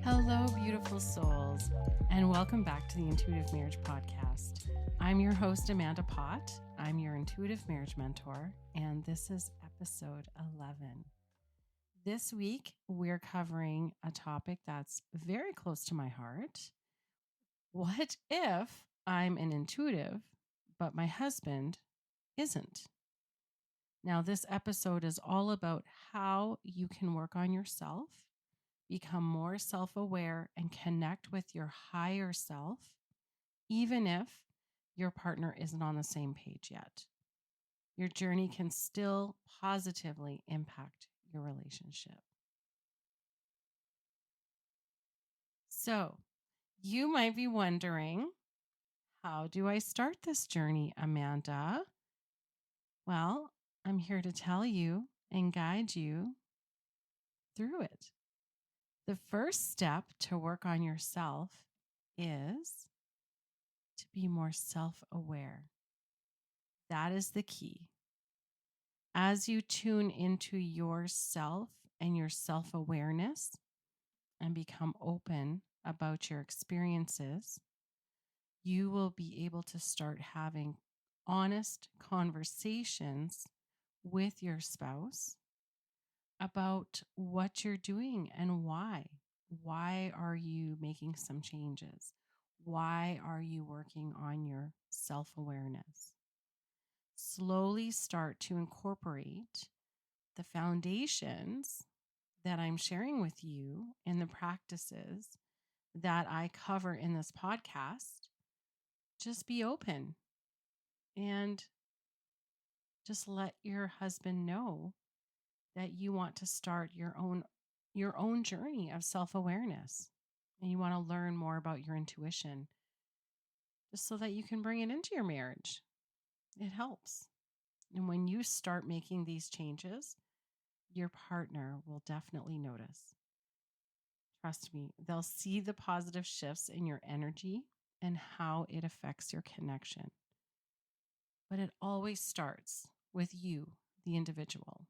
Hello, beautiful souls, and welcome back to the Intuitive Marriage Podcast. I'm your host, Amanda Pott. I'm your intuitive marriage mentor, and this is episode 11. This week, we're covering a topic that's very close to my heart. What if I'm an intuitive, but my husband isn't? Now, this episode is all about how you can work on yourself, become more self-aware, and connect with your higher self, even if your partner isn't on the same page yet. Your journey can still positively impact your relationship. So, you might be wondering, how do I start this journey, Amanda? Well, I'm here to tell you and guide you through it. The first step to work on yourself is to be more self-aware. That is the key. As you tune into yourself and your self-awareness and become open about your experiences, you will be able to start having honest conversations with your spouse about what you're doing and why. Why are you making some changes? Why are you working on your self-awareness? Slowly start to incorporate the foundations that I'm sharing with you and the practices that I cover in this podcast. Just be open and just let your husband know that you want to start your own journey of self-awareness, and you want to learn more about your intuition just so that you can bring it into your marriage. It helps. And when you start making these changes, your partner will definitely notice. Trust me, they'll see the positive shifts in your energy and how it affects your connection. But it always starts with you, the individual.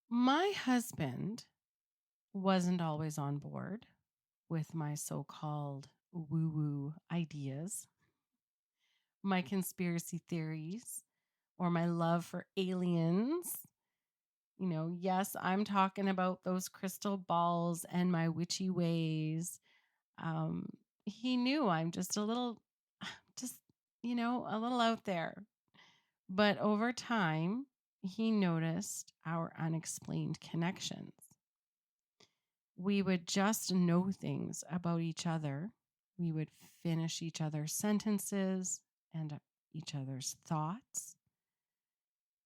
My husband wasn't always on board with my so-called woo-woo ideas, my conspiracy theories, or my love for aliens. Yes, I'm talking about those crystal balls and my witchy ways. He knew I'm just a little out there. But over time, he noticed our unexplained connections. We would just know things about each other. We would finish each other's sentences and each other's thoughts.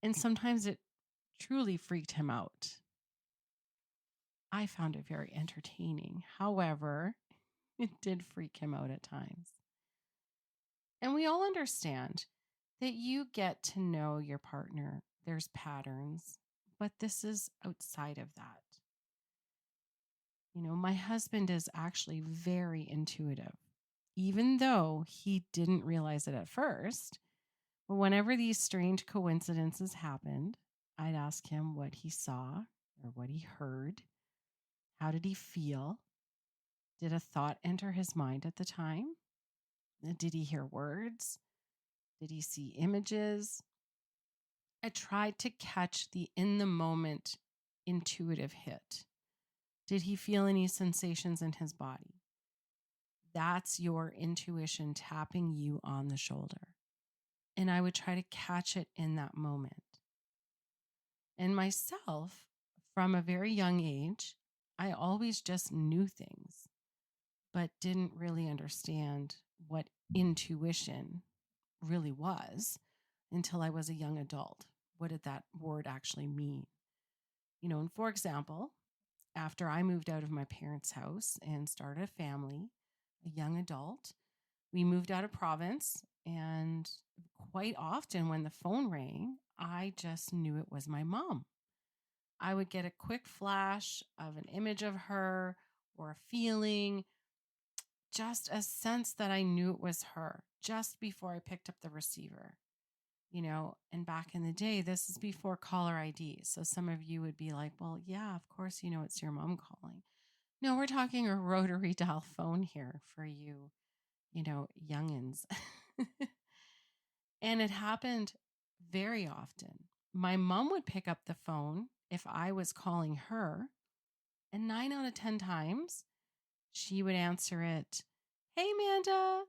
And sometimes it truly freaked him out. I found it very entertaining. However, it did freak him out at times. And we all understand that you get to know your partner. There's patterns, but this is outside of that. My husband is actually very intuitive, even though he didn't realize it at first. But whenever these strange coincidences happened, I'd ask him what he saw or what he heard. How did he feel? Did a thought enter his mind at the time? Did he hear words? Did he see images? I tried to catch the in the moment intuitive hit. Did he feel any sensations in his body? That's your intuition tapping you on the shoulder. And I would try to catch it in that moment. And myself, from a very young age, I always just knew things, but didn't really understand what intuition really was until I was a young adult. What did that word actually mean? And for example, after I moved out of my parents' house and started a family, a young adult, we moved out of province, and quite often when the phone rang, I just knew it was my mom. I would get a quick flash of an image of her or a feeling, just a sense that I knew it was her just before I picked up the receiver. And back in the day, this is before caller ID. So some of you would be like, well, yeah, of course, it's your mom calling. No, we're talking a rotary dial phone here for you, youngins. And it happened very often. My mom would pick up the phone if I was calling her, and 9 out of 10 times she would answer it. Hey, Amanda.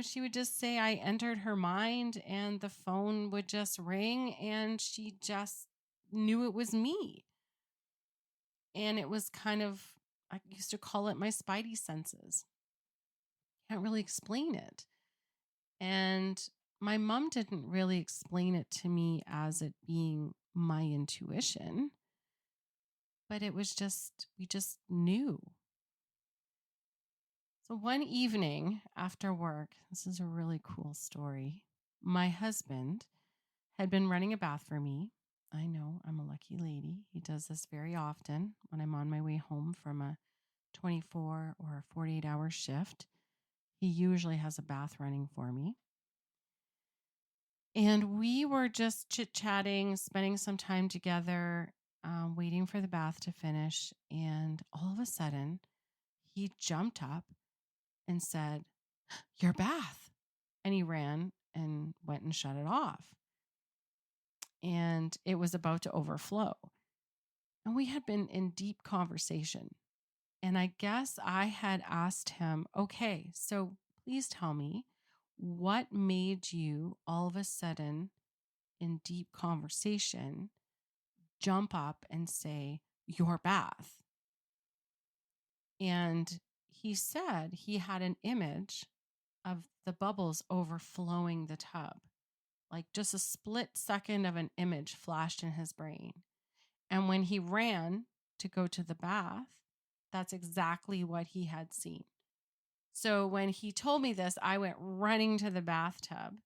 She would just say I entered her mind and the phone would just ring and she just knew it was me. And it was kind of, I used to call it my spidey senses. Can't really explain it. And my mom didn't really explain it to me as it being my intuition, but it was just, we just knew. So one evening after work, this is a really cool story. My husband had been running a bath for me. I know, I'm a lucky lady. He does this very often when I'm on my way home from a 24 or 48-hour shift. He usually has a bath running for me. And we were just chit-chatting, spending some time together, waiting for the bath to finish. And all of a sudden, he jumped up and said, "Your bath." And he ran and went and shut it off. And it was about to overflow. And we had been in deep conversation. And I guess I had asked him, okay, so please tell me what made you all of a sudden in deep conversation jump up and say, "Your bath." And he said he had an image of the bubbles overflowing the tub. Like just a split second of an image flashed in his brain. And when he ran to go to the bath, that's exactly what he had seen. So when he told me this, I went running to the bathtub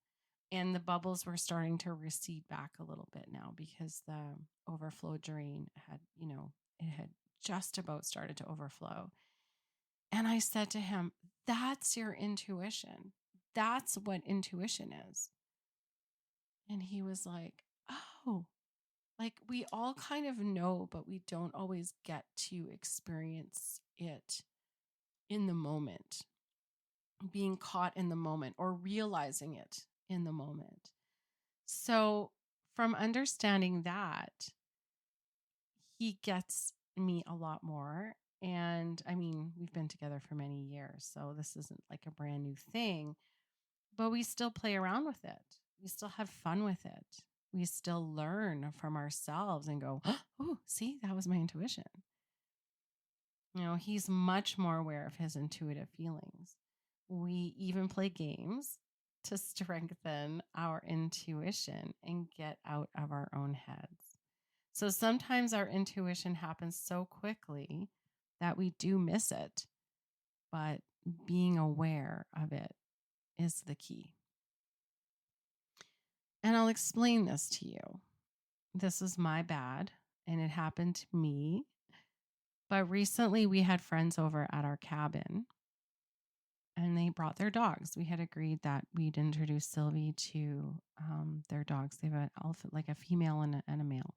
and the bubbles were starting to recede back a little bit now because the overflow drain had, it had just about started to overflow. And I said to him, "That's your intuition. That's what intuition is." And he was like, "Oh, like we all kind of know, but we don't always get to experience it in the moment, being caught in the moment or realizing it in the moment." So, from understanding that, he gets me a lot more. And I mean, we've been together for many years, so this isn't like a brand new thing, but we still play around with it. We still have fun with it. We still learn from ourselves and go, "Oh, see, that was my intuition." He's much more aware of his intuitive feelings. We even play games to strengthen our intuition and get out of our own heads. So sometimes our intuition happens so quickly that we do miss it, but being aware of it is the key. And I'll explain this to you. This is my bad, and it happened to me. But recently we had friends over at our cabin and they brought their dogs. We had agreed that we'd introduce Sylvie to their dogs. They have an alpha, like a female and a male.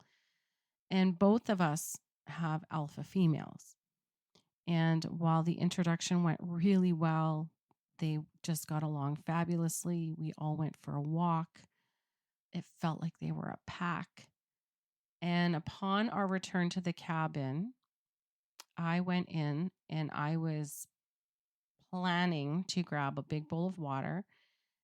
And both of us have alpha females. And while the introduction went really well, they just got along fabulously. We all went for a walk. It felt like they were a pack. And upon our return to the cabin, I went in and I was planning to grab a big bowl of water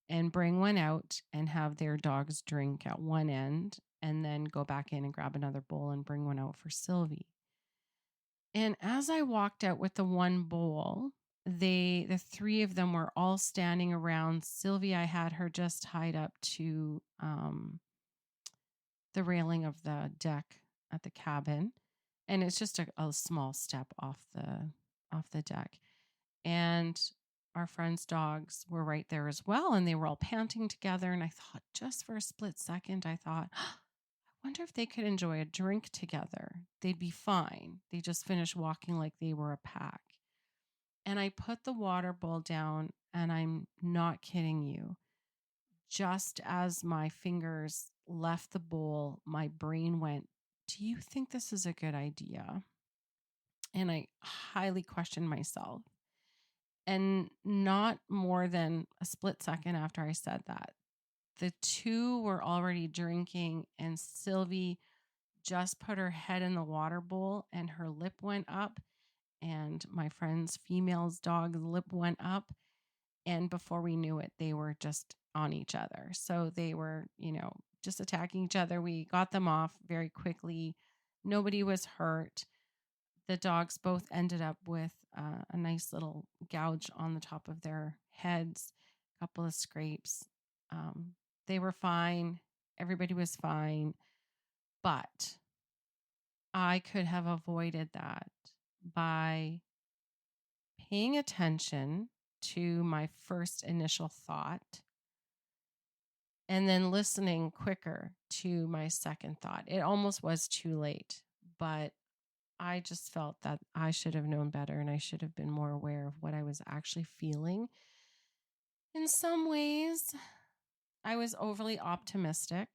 and bring one out and have their dogs drink at one end and then go back in and grab another bowl and bring one out for Sylvie. And as I walked out with the one bowl, the three of them were all standing around Sylvie. I had her just tied up to the railing of the deck at the cabin, and it's just a small step off the deck. And our friends' dogs were right there as well, and they were all panting together. And I thought, just for a split second, I thought, I wonder if they could enjoy a drink together. They'd be fine. They just finished walking like they were a pack. And I put the water bowl down, and I'm not kidding you. Just as my fingers left the bowl, my brain went, "Do you think this is a good idea?" And I highly questioned myself. And not more than a split second after I said that, the two were already drinking, and Sylvie just put her head in the water bowl and her lip went up, and my friend's female's dog's lip went up. And before we knew it, they were just on each other. So they were, just attacking each other. We got them off very quickly. Nobody was hurt. The dogs both ended up with a nice little gouge on the top of their heads, a couple of scrapes. Um, they were fine. Everybody was fine. But I could have avoided that by paying attention to my first initial thought and then listening quicker to my second thought. It almost was too late, but I just felt that I should have known better and I should have been more aware of what I was actually feeling. In some ways, I was overly optimistic,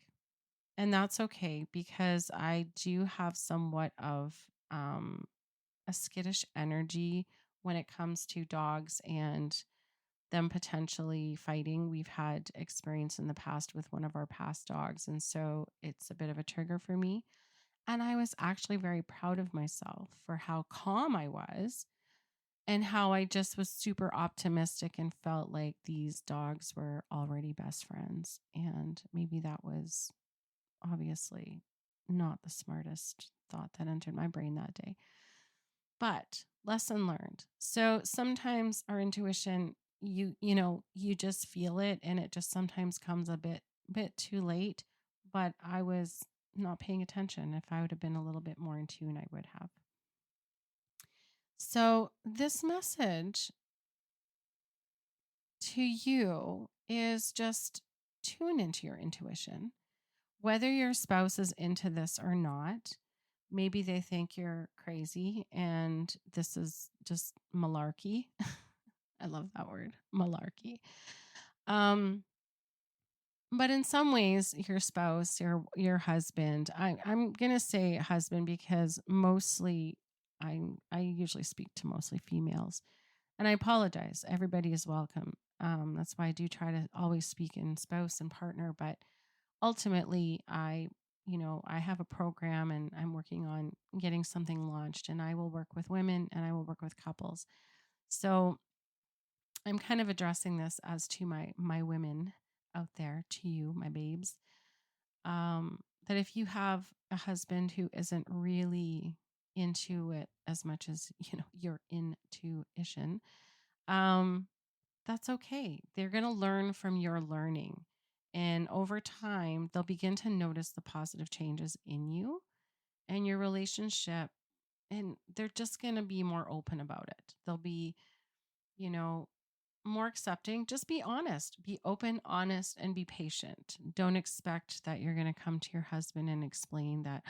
and that's okay because I do have somewhat of a skittish energy when it comes to dogs and them potentially fighting. We've had experience in the past with one of our past dogs, and so it's a bit of a trigger for me. And I was actually very proud of myself for how calm I was and how I just was super optimistic and felt like these dogs were already best friends. And maybe that was obviously not the smartest thought that entered my brain that day. But lesson learned. So sometimes our intuition, you just feel it, and it just sometimes comes a bit too late. But I was not paying attention. If I would have been a little bit more in tune, I would have. So this message to you is just tune into your intuition. Whether your spouse is into this or not, maybe they think you're crazy and this is just malarkey. I love that word, malarkey. Um, but in some ways, your spouse, your husband, I'm gonna say husband because mostly I usually speak to mostly females. And I apologize. Everybody is welcome. That's why I do try to always speak in spouse and partner. But ultimately, I have a program and I'm working on getting something launched. And I will work with women and I will work with couples. So I'm kind of addressing this as to my women out there, to you, my babes. That if you have a husband who isn't really into it as much as your intuition, um, that's okay. They're going to learn from your learning. And over time, they'll begin to notice the positive changes in you and your relationship. And they're just going to be more open about it. They'll be, you know, more accepting. Just be honest, be open, honest, and be patient. Don't expect that you're going to come to your husband and explain that,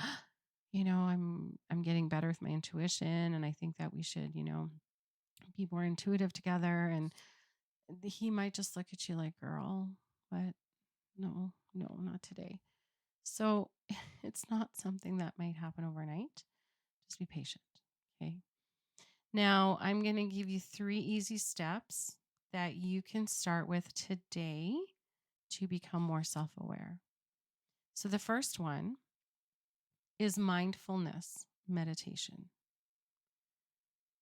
I'm getting better with my intuition. And I think that we should, be more intuitive together. And he might just look at you like, girl, but no, no, not today. So it's not something that might happen overnight. Just be patient. Okay. Now I'm going to give you 3 easy steps that you can start with today to become more self aware. So the first one is mindfulness meditation.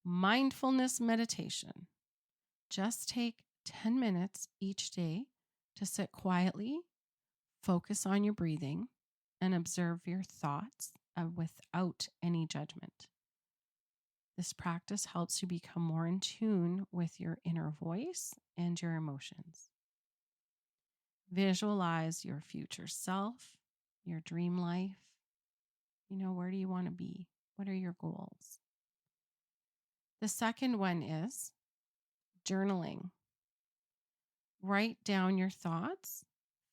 Mindfulness meditation. Just take 10 minutes each day to sit quietly, focus on your breathing, and observe your thoughts without any judgment. This practice helps you become more in tune with your inner voice and your emotions. Visualize your future self, your dream life. Where do you want to be? What are your goals? The second one is journaling. Write down your thoughts,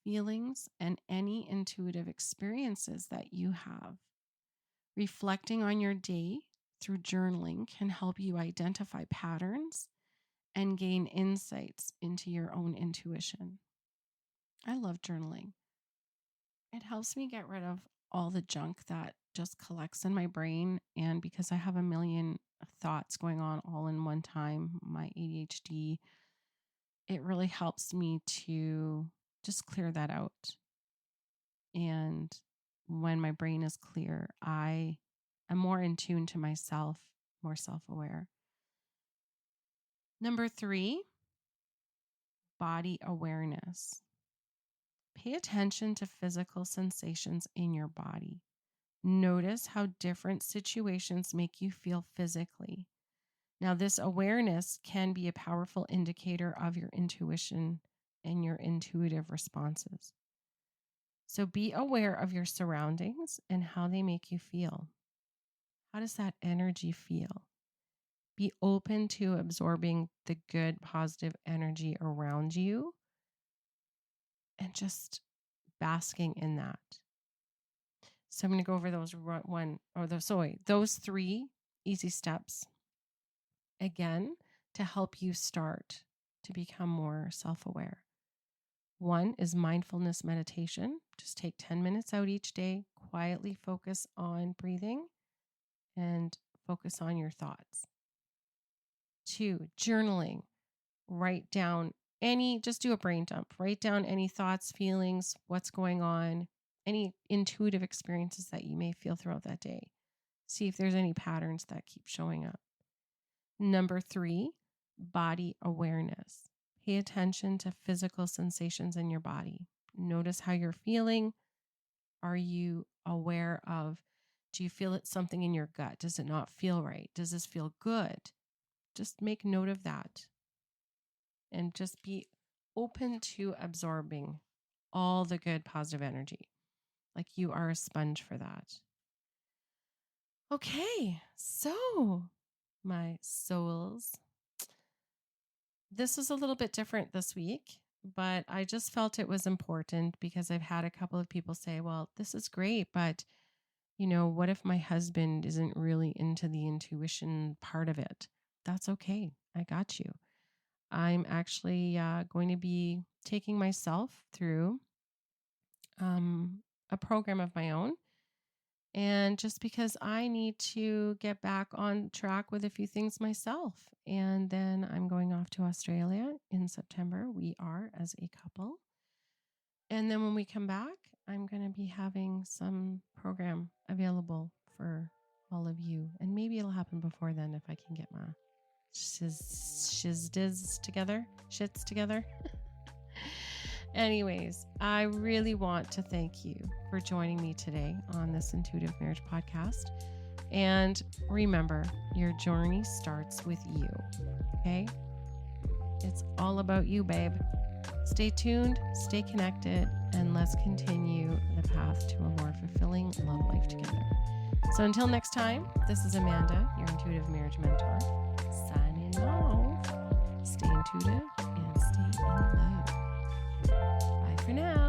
feelings, and any intuitive experiences that you have. Reflecting on your day through journaling can help you identify patterns and gain insights into your own intuition. I love journaling. It helps me get rid of all the junk that just collects in my brain. And because I have a million thoughts going on all in one time, my ADHD, it really helps me to just clear that out. And when my brain is clear, I am more in tune to myself, more self aware. Number 3, body awareness. Pay attention to physical sensations in your body. Notice how different situations make you feel physically. Now, this awareness can be a powerful indicator of your intuition and your intuitive responses. So be aware of your surroundings and how they make you feel. How does that energy feel? Be open to absorbing the good, positive energy around you and just basking in that. So I'm going to go over those 3 easy steps again to help you start to become more self-aware. 1 is mindfulness meditation. Just take 10 minutes out each day, quietly focus on breathing and focus on your thoughts. 2, journaling. Just do a brain dump. Write down any thoughts, feelings, what's going on, any intuitive experiences that you may feel throughout that day. See if there's any patterns that keep showing up. Number 3, body awareness. Pay attention to physical sensations in your body. Notice how you're feeling. Are you aware of, do you feel it's something in your gut? Does it not feel right? Does this feel good? Just make note of that. And just be open to absorbing all the good, positive energy. Like you are a sponge for that. Okay, so my souls, this is a little bit different this week, but I just felt it was important because I've had a couple of people say, well, this is great, but what if my husband isn't really into the intuition part of it? That's okay. I got you. I'm actually going to be taking myself through a program of my own. And just because I need to get back on track with a few things myself. And then I'm going off to Australia in September. We are as a couple. And then when we come back, I'm going to be having some program available for all of you. And maybe it'll happen before then if I can get my shits together. Anyways, I really want to thank you for joining me today on this Intuitive Marriage podcast. And remember, your journey starts with you, okay? It's all about you, babe. Stay tuned, stay connected, and let's continue the path to a more fulfilling love life together. So until next time, this is Amanda, your Intuitive Marriage Mentor, signing off. Stay intuitive and stay in love. Bye for now.